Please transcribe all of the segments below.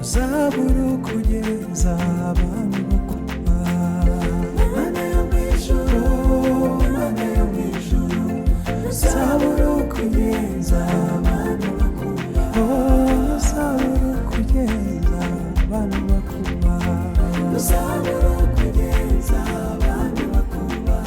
Zaburu kugeza abantu bakuma Mana yo mwijuru Mana yo mwijuru Zaburu kugeza abantu bakuma Zaburu kugeza abantu bakuma Zaburu kugeza abantu bakuma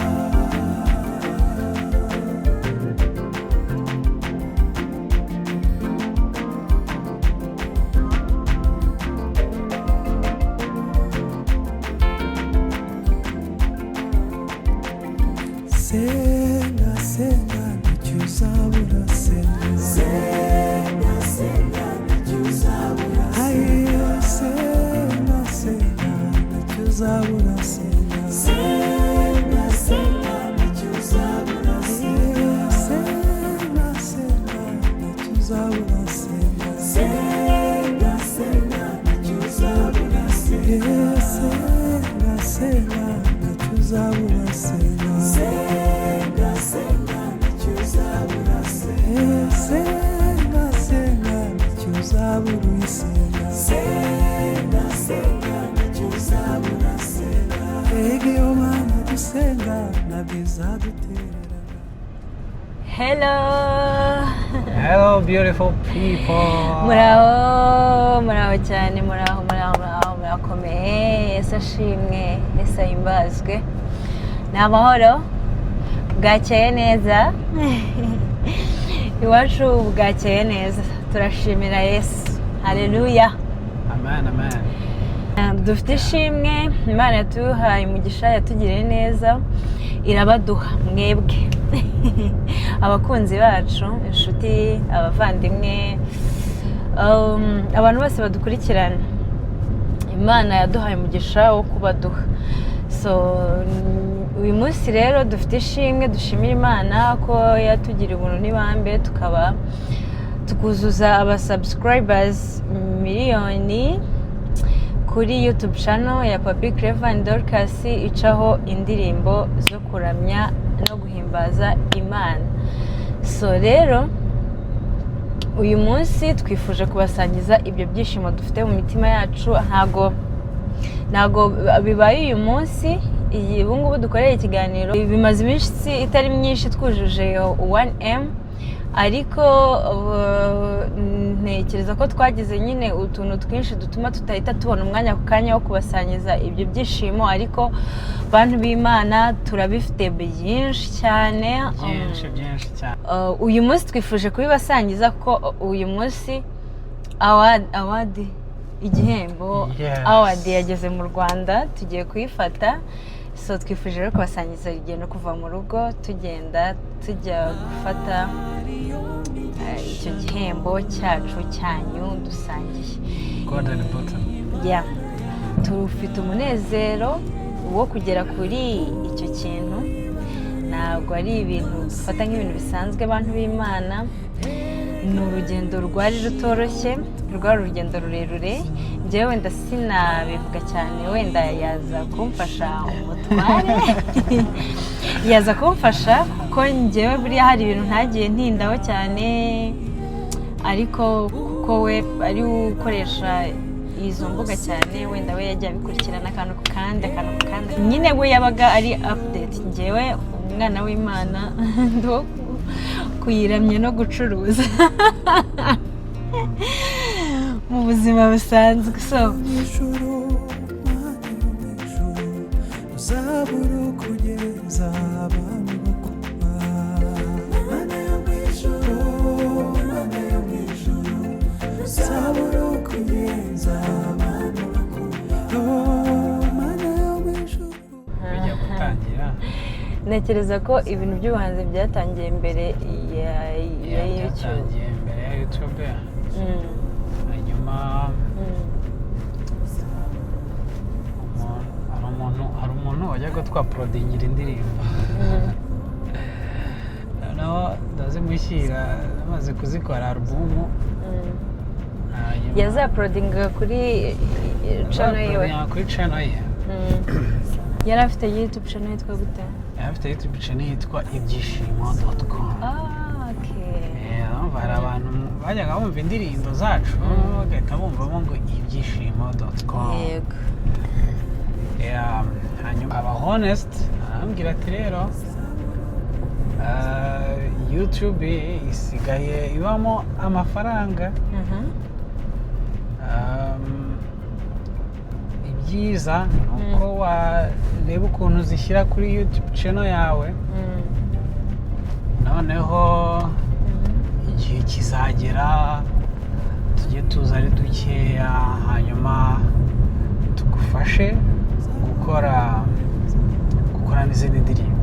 Senga, senga, nichuzabura senga Senga, senga, nichuzabura senga Senga, senga, nichuzabura senga Senga, senga, nichuzabura senga Senga, senga, nichuzabura senga Senga, senga, nichuzabura senga Senga, senga, nichuzabura senga Senga, senga, nichuzabura senga Senga, senga, nichuzabura senga Senga, senga, nichuzabura senga Ege omana dusenga nabizaduterera Hello. Hello, beautiful people. Muraho cyane, murakomeye. Ese ashimwe, ese ahimbazwe. Ni amahoro, bwakeye neza. Iwacu bwakeye neza. Turashimira Yesu. Haleluya. Amen, amen. Dufite ishimwe, Imana yatuhaye umugisha, yatugiriye neza, irabaduha mwebwe. Abakunzi bacu, inshuti, abavandimwe, abantu bose badukurikirana. Imana yaduhaye umugisha wo kubaduha. So uyu munsi rero dufite ishimwe, dushimira Imana ko yatugiriye ubuntu n'ibambe, tukuzuza aba subscribers miliyoni kuri YouTube channel ya Papi and Dorcas icaho indirimbo zo kuramya no guhimbaza Imana. So rero uyu munsi twifuje kubasangiza ibyo byishimo dufite mu mitima yacu. Ntago bibaye uyu munsi, ubu ngubu dukoreye ikiganiro bimaze iminsi itari myinshi twujuje 1M, ariko ntekereza ko twagize nyine utuntu twinshi dutuma tutahita tubona umwanya ku kanya wo kubasangiza ibyo byishimo, ariko bantu b'Imana turabifite byinshi cyane. Byinshi cyane. Uyu munsi twifuje kubibasangiza ko uyu munsi award igihembo award yageze mu Rwanda, tugiye kuyifata. So twifuje rero kubasangiza igendo kuva mu rugo tugenda tujya gufata icyo gihembo cyacu cyanyu dusangiye. Golden button. Yeah. Tufite umunezero wo kugera kuri icyo kintu. Ntabwo ari ibintu dufata nk'ibintu bisanzwe abantu b'Imana. Ni urugendo rwari rutoroshye, rwari urugendo rurerure. Njyewe wenda sinabivuga cyane, wenda yaza kumfasha umutware. Yaza kumfasha kuko njyewe buriya hari ibintu ntagiye ntindaho cyane, ariko kuko we ari ukoresha izo mbuga cyane, wenda we yajya bikurikirana akantu ku kandi. Nyine we yabaga ari update. Njyewe umwana w'Imana ndo kuyiramya no gucuruza mu buzima busanzwe. So Zaburu kugeza abantu bakuma Mana yo mwijuru Mana yo mwijuru Zaburu kugeza abantu bakuma Mana yo mwijuru. Bijya gutangira. ntekereza ko ibintu by'ubuhanzi byatangiye mbere ya YouTube. Byatangiye mbere ya YouTube. Hanyuma hari umuntu wajyaga twaporodingira indirimbo. Noneho ndazimushyira, amaze kuzikora alubumu. Yazaporodingaga kuri channel ye. Kuri channel ye. Yari afite YouTube channel yitwa gute? Afite YouTube channel yitwa ibyishimo.com. Okay. Hari abantu bajyaga bumva indirimbo zacu bagahita bumvamo ngo ibyishimo.com. yego hanyuma aba honest arambwira ati rero YouTube isigaye ibamo amafaranga. Ibyiza ni uko wareba ukuntu zishyira kuri YouTube channel yawe, noneho igihe kizagera tujye tuza ari dukeya, hanyuma tugufashe gukora n'izindi ndirimbo.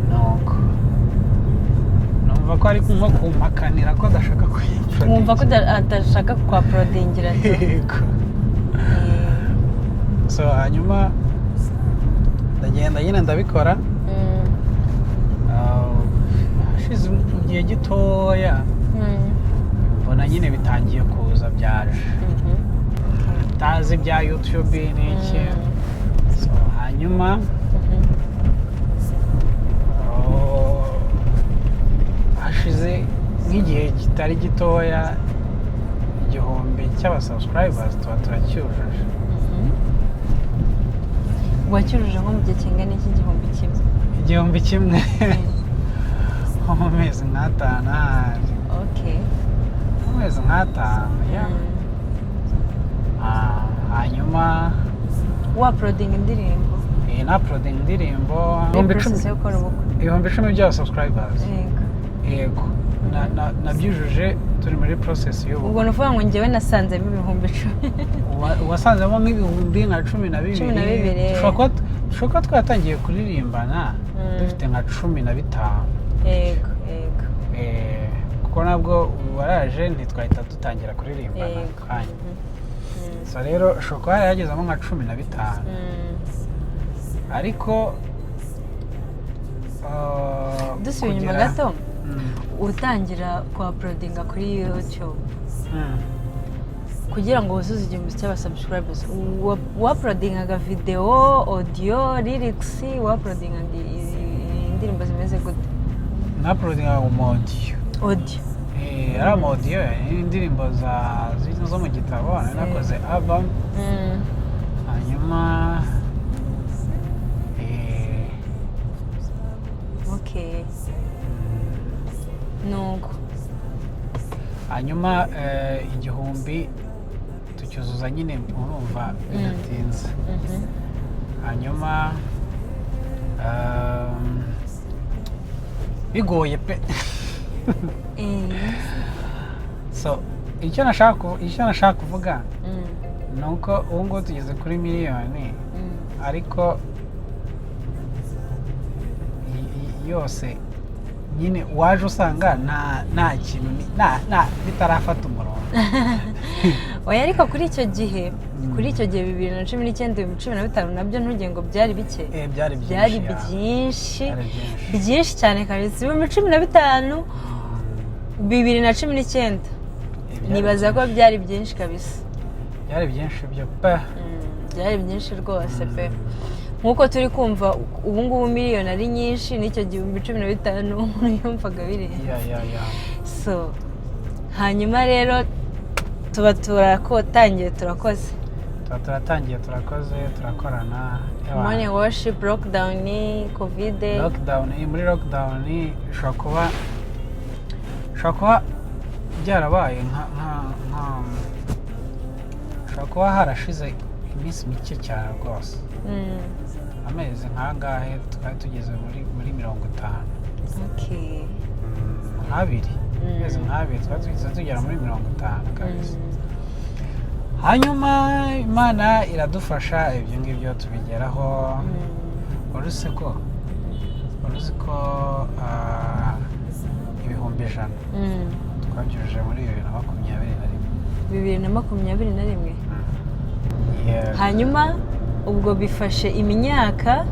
nuko numva ko ari nko kumpakanira ko adashaka kuyiprodingira. mwumva ko adashaka kwa prodingira. So hanyuma ndagenda nyine ndabikora. Hashize igihe gitoya mbona nyine bitangiye kuza byaje. Tazi bya YouTube n'iki. So hanyuma hashize nk'igihe kitari gitoya 1,000 cy'abasubscribers tuba turacyujuje. wacyujuje nko mu gihe kingana iki? 1,000 nko mu mezi nk'atanu ahari. Mu mezi nk'atanu hanyuma waprodinga indirimbo? naprodinga indirimbo 10,000 by'abasubscribers. Yego nabyujuje turi muri process y'ubu. ubwo nuvuga ngo njyewe nasanzemo 10,000. wasanzemo nk'ibihumbi nka 12. Dushobora twatangiye kuririmbana dufite nka 15. yego kuko nabwo waraje ntitwahita dutangira kuririmbana kanya. So rero ushobora kuba yagezemo nka 15. ariko dusubiye inyuma gato, utangira kwa prodinga kuri YouTube kugira ngo wuzuze 1,000 cy'abasubscribers, waprodingaga video, audio, lyrics, waprodingaga indirimbo zimeze gute? naprodingaga audio. Ari audio indirimbo zo mu gitabo nakoze album. hanyuma nuko hanyuma 1,000 tucyuzuza nyine urumva bidatinze. hanyuma bigoye pe. So icyo nashaka kuvuga ni uko ubu ngubu tugeze kuri 1,000,000, ariko yose nyine waje usanga nta kintu bitarafata umurongo. oya ariko kuri icyo gihe 2019 2015 nabyo ntugire ngo byari bike. byari byinshi cyane kabisa. 2015 2019 nibaza ko byari byinshi kabisa. byari byinshi byo pe. byari byinshi rwose pe. nkuko turi kumva ubu ngubu 1,000,000 ari nyinshi, n'icyo 2015 yumvaga birenze. So hanyuma rero tuba turatangiye turakoze. turakorana. Morning worship, lockdown, covid. Muri lockdown ushobora kuba byarabaye ushobora kuba harashize iminsi mike cyane rwose. amezi nk'angahe twari tugeze muri 50. amezi nk'abiri twari tugeze tugera muri 50 kabisa. hanyuma Imana iradufasha ibyo ngibyo tubigeraho. uruzi ko 1,000,000 twabyujuje muri 2021. hanyuma ubwo bifashe imyaka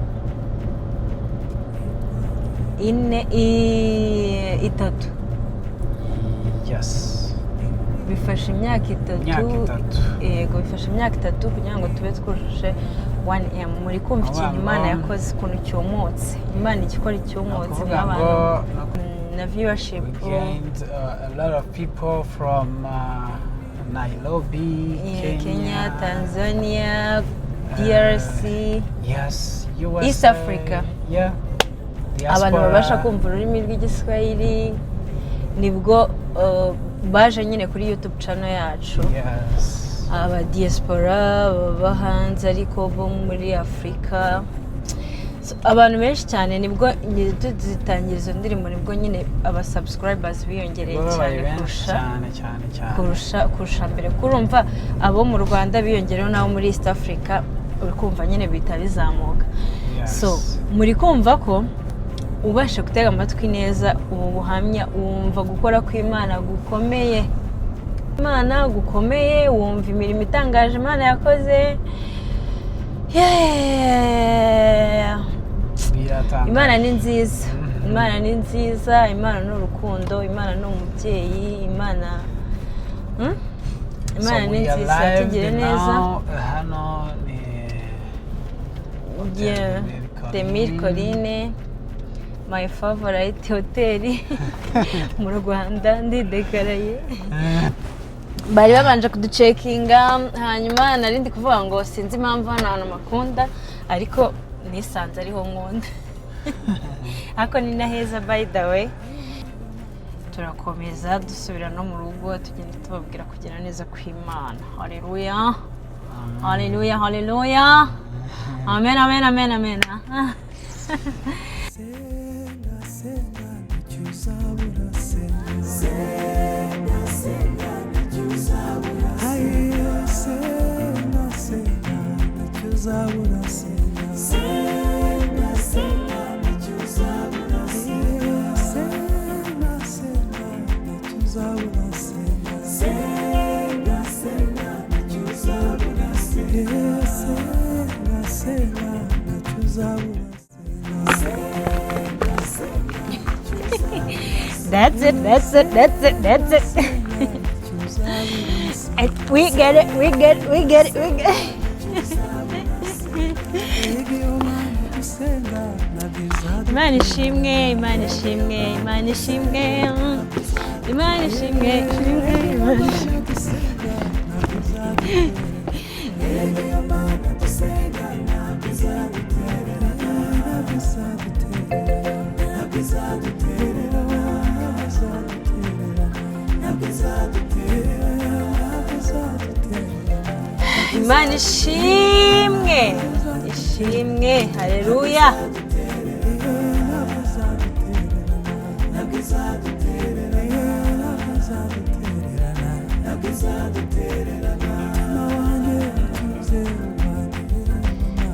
3. bifashe imyaka 3. yego bifashe imyaka 3 kugira ngo tube twujuje 1M. muri kumva ikintu Imana yakoze, ukuntu cyomotse. Imana igikora icyomotse n'abantu. na viewership. We gained a lot of people from Nairobi, Kenya, Tanzania, DRC, yes, USA, East Africa. Yeah. Abantu babasha kumva ururimi rw'igiswahili nibwo baje nyine kuri YouTube channel yacu. Yes. Aba diaspora baba hanze ariko bo muri Afrika. Abantu benshi cyane nibwo tuzitangira izo ndirimbo nibwo nyine aba subscribers biyongereye cyane kurusha mbere. Kurumva abo mu Rwanda biyongereho naho muri East Africa uri kumva nyine bita bizamuka. So muri kumva ko ubashe gutega amatwi neza ubu buhamya, wumva gukora kw'Imana gukomeye, Imana gukomeye, wumva imirimo itangaje Imana yakoze. Imana ni nziza, Imana ni nziza, Imana ni urukundo, Imana ni umubyeyi, Imana ni nziza, tugire neza. Hano ni Thsnks, my favorite hotel mu Rwanda, ndidekaraye. Bari babanje kuducekinga, hanyuma narindi kuvuga ngo sinzi impamvu hano hantu makunda, ariko nisanze ariho nkunda. Ako ni na heza by the way. Turakomeza dusubira no mu rugo, tugenda tubabwira kugira neza kw'Imana. Haleluya, haleluya, haleluya, amen, amen, amen, amen. That's it. We get it. Imana ishimwe, Imana ishimwe, Imana ishimwe, Imana ishimwe, Imana ishimwe, ishimwe, haleluya.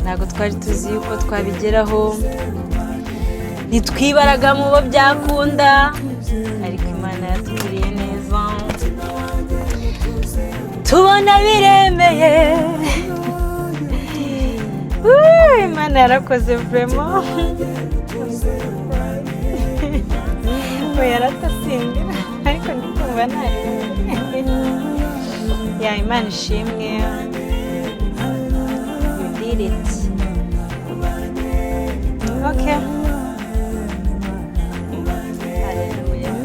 Ntabwo twari tuzi yuko twabigeraho, ntitwibaraga mu bo byakunda, ariko Imana yatugiriye neza, tubona biremeye. Imana yarakoze vraiment. Yaratasingira ariko ndikumva ntari. Ya Imana ishimwe. You did it. Okay. Hallelujah.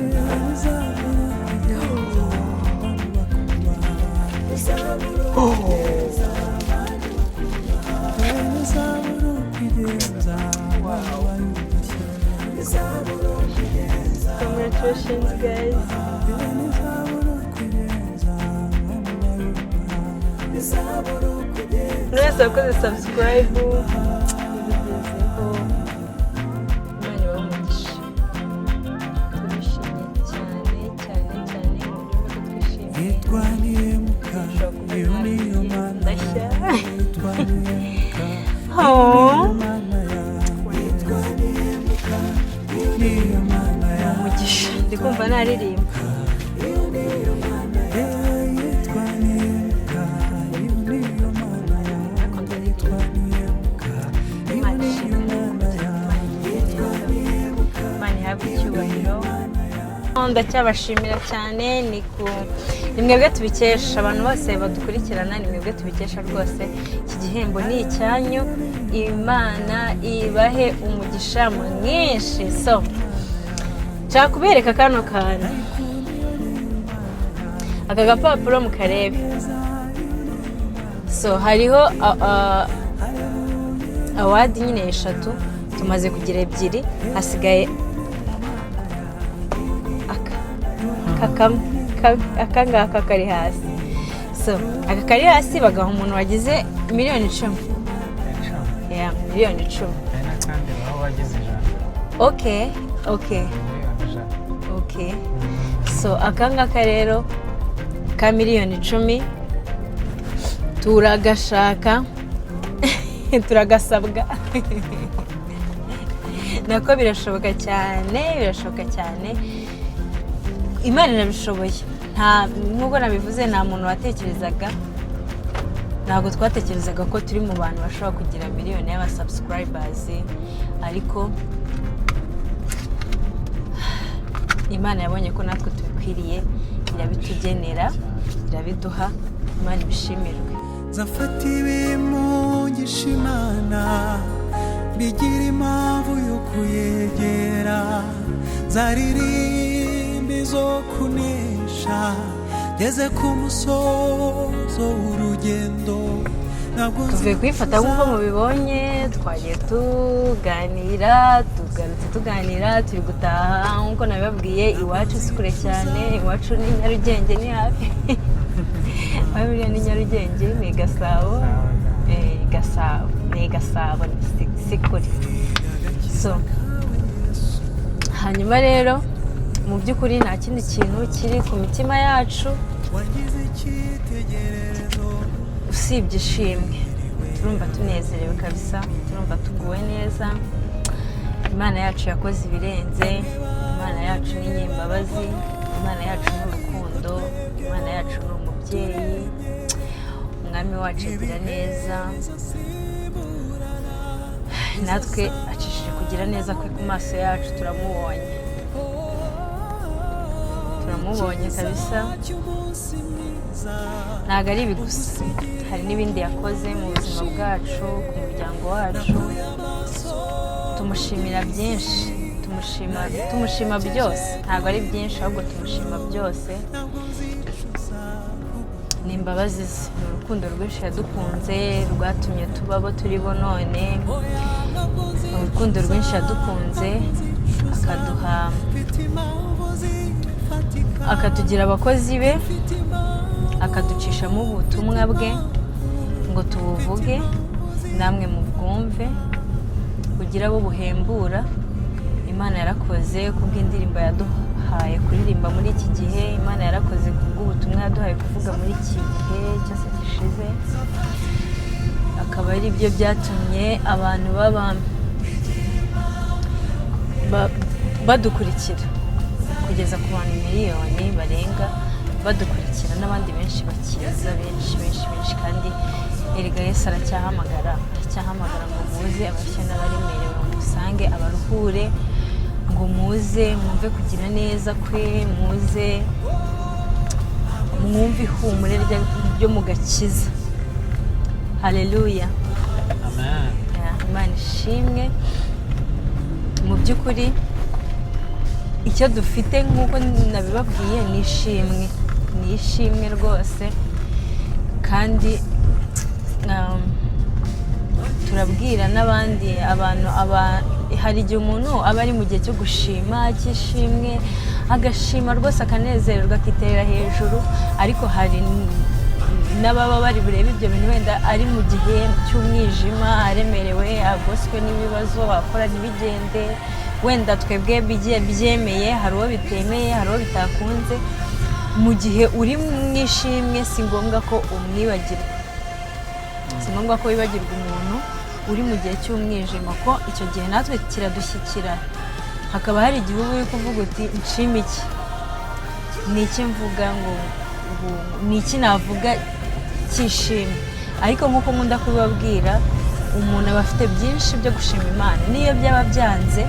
Congratulations, guys. Mwese wakoze subscribe. Ndikumva naririmba. Ndacyabashimira cyane, ni mwebwe tubikesha, abantu bose badukurikirana ni mwebwe tubikesha rwose. Iki gihembo ni icyanyu, Imana ibahe umugisha mwinshi. So nshaka kubereka kano kantu aka gapapuro mu karebe so hariho awadi nyine 3 tumaze kugira 2 hasigaye aka ngaka kari hasi so aka kari hasi bagaha umuntu wagize miliyoni 10 miliyoni 10 okay so aka ngaka rero ka miliyoni 10 turagashaka turagasabwa nako birashoboka cyane Imana irabishoboye nubwo nabivuze nta muntu watekerezaga ntabwo twatekerezaga ko turi mu bantu bashobora kugira miliyoni y'aba subscribers ariko Imana yabonye ko natwe tubikwiriye irabitugenera irabiduha Imana ibishimirwe zafata ibimungisha Imana bigira impamvu yo kuyegera zaririmbi zo kunesha ngeze ku musozo w'urugendo tuvuye kwifata nk'uko mubibonye twagiye tuganira turi gutaha nk'uko nabibabwiye iwacu si kure cyane iwacu ni Nyarugenge ni hafi buriya ni Nyarugenge ni Gasabo si kure so hanyuma rero mu by'ukuri nta kindi kintu kiri ku mitima yacu usibye ishimwe turumva tunezerewe kabisa turumva tuguwe neza Imana yacu yakoze ibirenze Imana yacu ni nyembabazi Imana yacu ni urukundo Imana yacu ni umubyeyi umwami wacu agira neza natwe acishije kugira neza kwe ku maso yacu turamubonye kabisa ntabwo ari ibi gusa hari n'ibindi yakoze mu buzima bwacu ku muryango wacu tumushimira byinshi tumushima byose ntabwo ari byinshi ahubwo tumushima byose ni imbabazi ze ni urukundo rwinshi yadukunze rwatumye tuba abo turi bo none urukundo rwinshi yadukunze akatugira abakozi be akaducishamo ubutumwa bwe ngo tubuvuge namwe mubwumve kugira abo buhembura Imana yarakoze kubw'indirimbo yaduhaye kuririmba muri iki gihe Imana yarakoze kubw'ubutumwa yaduhaye kuvuga muri iki gihe cyose gishize akaba ari byo byatumye abantu badukurikira kugeza ku bantu miliyoni barenga badukurikira n'abandi benshi bakiza benshi kandi erega Yesu aracyahamagara ngo muze abashya n'abaremerewe musange abaruhure ngo muze mwumve kugira neza kwe muze mwumve ihumure ryo mu gakiza haleluya amen Imana ishimwe mu by'ukuri icyo dufite nk'uko nabibabwiye ni ishimwe rwose kandi turabwira n'abandi abantu hari igihe umuntu aba ari mu gihe cyo gushima cy'ishimwe agashima rwose akanezererwa akiterera hejuru ariko hari n'ababa bari burebe ibyo bintu wenda ari mu gihe cy'umwijima aremerewe agoswe n'ibibazo akora ntibigende wenda twebwe byemeye hari uwo bitemeye hari uwo bitakunze mu gihe uri mwishimwe si ngombwa ko umwibagirwa si ngombwa ko wibagirwa umuntu uri mu gihe cy'umwijima ko icyo gihe natwe kiradushyikira hakaba hari igihe uba uri kuvuga uti nshima iki ni iki mvuga ngo ni iki navuga cyishimye ariko nk'uko nkunda kubibabwira umuntu aba afite byinshi byo gushima Imana niyo byaba byanze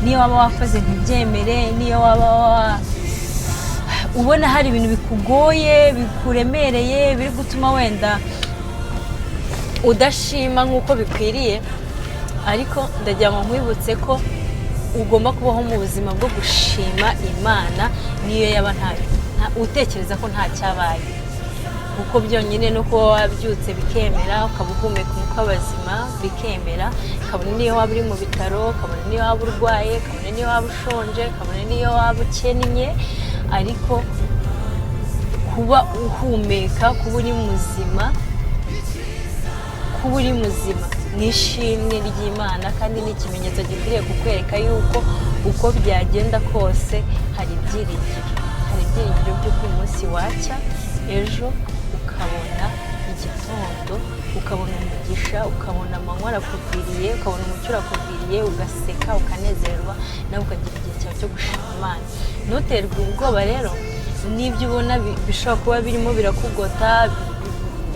niyo waba wakoze ntibyemere niyo waba ubona hari ibintu bikugoye bikuremereye biri gutuma wenda udashima nk'uko bikwiriye ariko ndagira ngo nkwibutse ko ugomba kubaho mu buzima bwo gushima Imana niyo yaba utekereza ko nta cyabaye, kuko byonyine no kuba wabyutse bikemera, ukaba uhumeka umwuka w'abazima bikemera, kabone niyo waba uri mu bitaro, kabone niyo waba urwaye, kabone niyo waba ushonje, kabone niyo waba ukennye, ariko kuba uhumeka, kuba uri muzima n'ishimwe ry'Imana, kandi ni ikimenyetso gikwiriye kukwereka yuko uko byagenda kose hari ibyiringiro by'uko uyu munsi wacya, ejo ukabona igitondo, ukabona umugisha, ukabona amanywa arakuviriye, ukabona umucyo urakuviriye, ugaseka, ukanezerwa, nawe ukagira igihe cyawe cyo gushima Imana. Ntuterwe ubwoba rero n'ibyo ubona bishobora kuba birimo birakugota,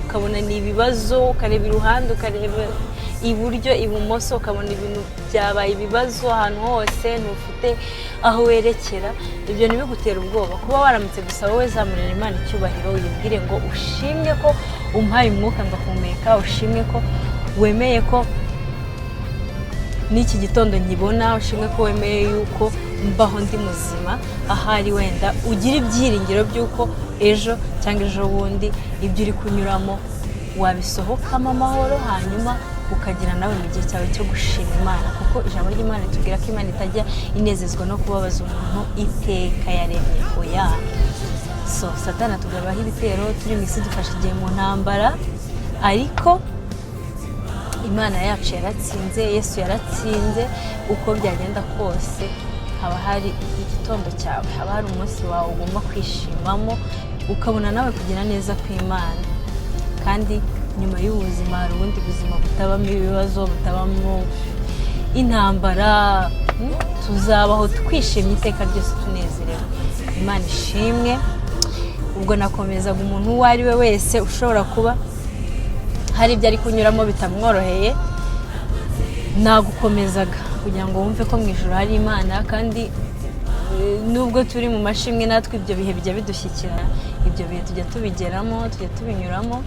ukabona ni ibibazo, ukareba iruhande, ukareba iburyo ibumoso, ukabona ibintu byabaye ibibazo ahantu hose, ntufite aho werekera. Ibyo ntibigutera ubwoba. Kuba waramutse gusa wowe zamurira Imana icyubahiro, uyibwire ngo ushimye ko umpaye umwuka ngahumeka, ushimye ko wemeye ko n'iki gitondo nkibona, ushimwe ko wemeye yuko mbaho ndi muzima. Ahari wenda ugira ibyiringiro by'uko ejo cyangwa ejo bundi ibyo uri kunyuramo wabisohokamo amahoro, hanyuma ukagira nawe mu gihe cyawe cyo gushima Imana, kuko ijambo ry'Imana ritubwira ko Imana itajya inezezwa no kubabaza umuntu iteka yaremye. Oya, so Satani atugabaho ibitero, turi mu isi dufashe igihe mu ntambara, ariko Imana yacu yaratsinze, Yesu yaratsinze. Uko byagenda kose haba hari igitondo cyawe, haba hari umunsi wawe ugomba kwishimamo, ukabona nawe kugira neza kw'Imana. Kandi nyuma y'ubuzima hari ubundi buzima butabamo ibibazo, butabamo intambara, tuzabaho twishimye iteka ryose tunezerewe. Imana ishimwe. Ubwo nakomezaga umuntu uwo ari we wese ushobora kuba hari ibyo ari kunyuramo bitamworoheye, nagukomezaga kugira ngo wumve ko mu ijuru hari Imana, kandi nubwo turi mu mashimwe natwe ibyo bihe bijya bidushyikira, ibyo bihe tujya tubigeramo, tujya tubinyuramo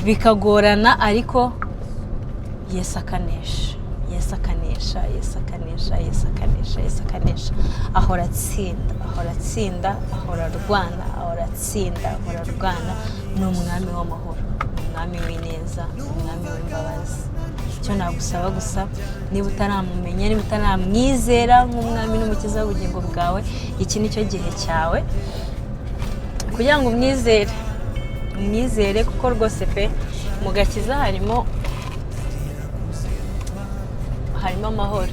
bikagorana, ariko Yesu akanesha, Yesu akanesha, Yesu akanesha, Yesu akanesha, Yesu akanesha. Ahora atsinda, ahora atsinda, ahora arwana, ahora atsinda, ahora arwana. Ni umwami w'amahoro, ni umwami w'ineza, ni umwami w'imbabazi. Icyo nagusaba gusa, niba utaramumenya, niba utaramwizera nk'umwami n'umukiza w'ubugingo bwawe, iki ni cyo gihe cyawe kugira ngo umwizere, kuko rwose pe mu gakiza harimo amahoro,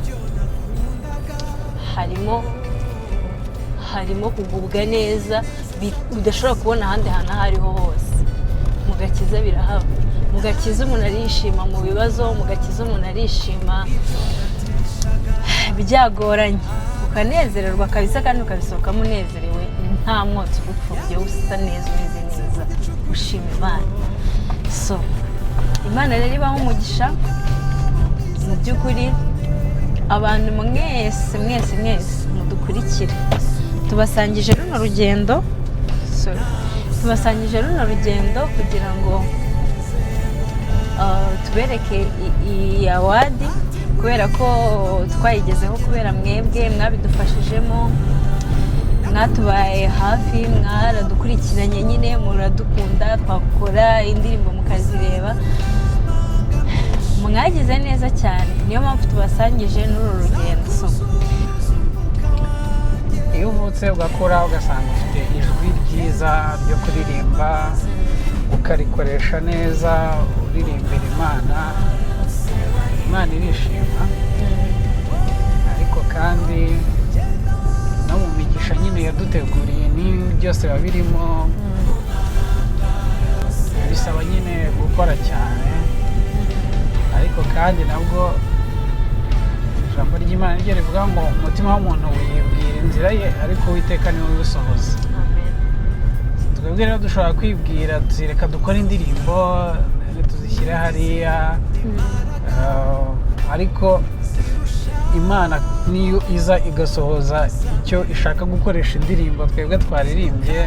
harimo kugubwa neza udashobora kubona ahandi hantu aho ariho hose. Mu gakiza birahaba. Mu gakiza umuntu arishima mu bibazo, mu gakiza umuntu arishima byagoranye, ukanezererwa kabisa, kandi ukabisohokamo unezerewe, nta mwotsi ugupfubye, usa neza, umeze neza, ushima Imana. So Imana rero ibaho umugisha. Mu by'ukuri abantu mwese mudukurikira, tubasangije runo rugendo kugira ngo tubereke iyi awadi, kubera ko twayigezeho kubera mwebwe mwabidufashijemo, mwatubaye hafi, mwaradukurikiranye, nyine muradukunda, twakora indirimbo mukazireba, mwagize neza cyane. Niyo mpamvu tubasangije n'uru rugendo. iyo uvutse ugakura ugasanga ufite ijwi ryiza ryo kuririmba, ukarikoresha neza, uririmbira Imana irishima. Ariko kandi no mu migisha nyine yaduteguriye ni byose biba birimo, bisaba nyine gukora cyane. Ariko kandi nabwo ijambo ry'Imana ryo rivuga ngo umutima w'umuntu wibwira inzira ye, ariko Uwiteka niwe ubisohoza. Twebwe rero dushobora kwibwira reka dukore indirimbo tuzishyire hariya, ariko Imana niyo iza igasohoza icyo ishaka gukoresha indirimbo twebwe twaririmbye.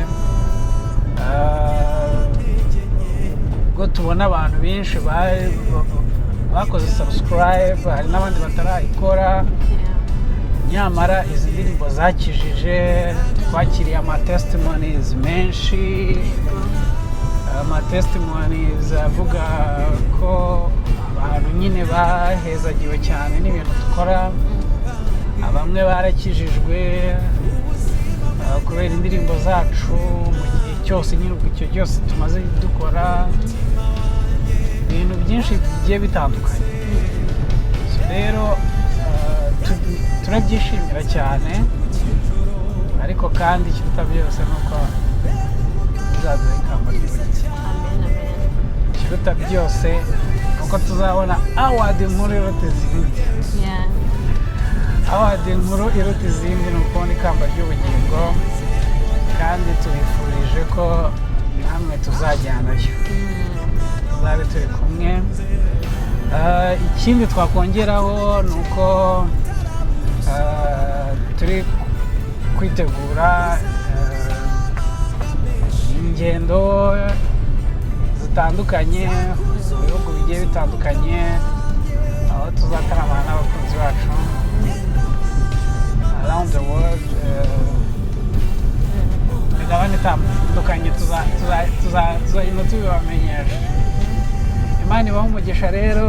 Ubwo tubona abantu benshi bakoze subscribe, hari n'abandi batarayikora, nyamara izi ndirimbo zakijije, twakiriye amatestimonies menshi, amatestimonies avuga ko abantu nyine bahezagiwe cyane n'ibintu dukora, bamwe barakijijwe kubera indirimbo zacu mu gihe cyose nyine icyo cyose tumaze dukora ibintu byinshi bigiye bitandukanye. Rero turabyishimira cyane, ariko kandi ikiruta byose ni uko tuzaduha ikamba ry'ubugingo. Ikiruta byose ni uko tuzabona award nkuru iruta izindi. Award nkuru iruta izindi ni ukubona ikamba ry'ubugingo, kandi tubifurije ko namwe tuzajyanayo, tuzabe turi kumwe. Ikindi twakongeraho ni uko turi kwitegura ingendo zitandukanye mu bihugu bigiye bitandukanye, aho tuzataramana n'abakunzi bacu around the world, imigabane itandukanye tuzagenda tubibamenyesha. Imana ibahe umugisha rero.